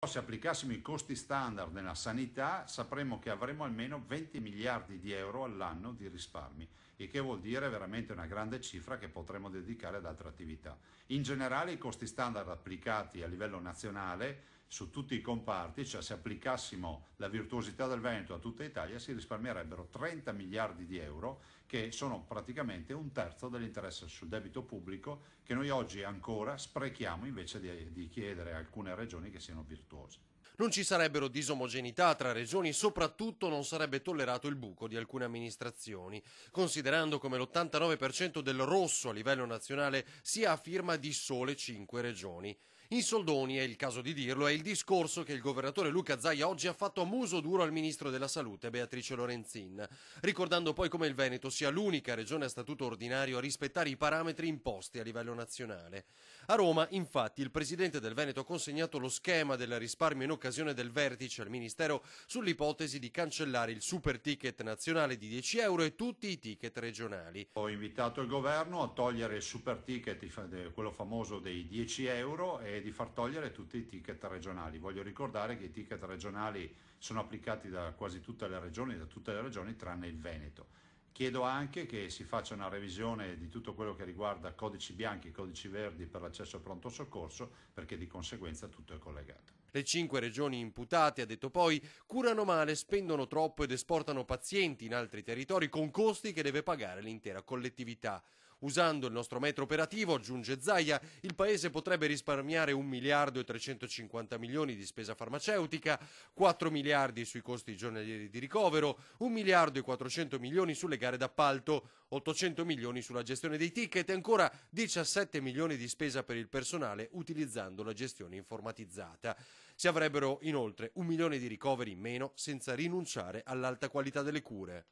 Se applicassimo i costi standard nella sanità, sapremmo che avremo almeno 20 miliardi di euro all'anno di risparmi, il che vuol dire veramente una grande cifra che potremo dedicare ad altre attività. In generale, i costi standard applicati a livello nazionale su tutti i comparti, cioè se applicassimo la virtuosità del Veneto a tutta Italia, si risparmierebbero 30 miliardi di euro, che sono praticamente un terzo dell'interesse sul debito pubblico che noi oggi ancora sprechiamo invece di chiedere a alcune regioni che siano virtuose. Non ci sarebbero disomogeneità tra regioni, soprattutto non sarebbe tollerato il buco di alcune amministrazioni, considerando come l'89% del rosso a livello nazionale sia a firma di sole 5 regioni. In soldoni, è il caso di dirlo, è il discorso che il governatore Luca Zaia oggi ha fatto a muso duro al ministro della Salute Beatrice Lorenzin, ricordando poi come il Veneto sia l'unica regione a statuto ordinario a rispettare i parametri imposti a livello nazionale. A Roma, infatti, il presidente del Veneto ha consegnato lo schema del risparmio in occasione del vertice al Ministero sull'ipotesi di cancellare il super ticket nazionale di 10 euro e tutti i ticket regionali. Ho invitato il governo a togliere il super ticket, quello famoso dei 10 euro, e di far togliere tutti i ticket regionali. Voglio ricordare che i ticket regionali sono applicati da quasi tutte le regioni tranne il Veneto. Chiedo anche che si faccia una revisione di tutto quello che riguarda codici bianchi e codici verdi per l'accesso al pronto soccorso, perché di conseguenza tutto è collegato. Le 5 regioni imputate, ha detto poi, curano male, spendono troppo ed esportano pazienti in altri territori con costi che deve pagare l'intera collettività. Usando il nostro metro operativo, aggiunge Zaia, il Paese potrebbe risparmiare 1 miliardo e 350 milioni di spesa farmaceutica, 4 miliardi sui costi giornalieri di ricovero, 1 miliardo e 400 milioni sulle gare d'appalto, 800 milioni sulla gestione dei ticket e ancora 17 milioni di spesa per il personale utilizzando la gestione informatizzata. Si avrebbero inoltre 1 milione di ricoveri in meno senza rinunciare all'alta qualità delle cure.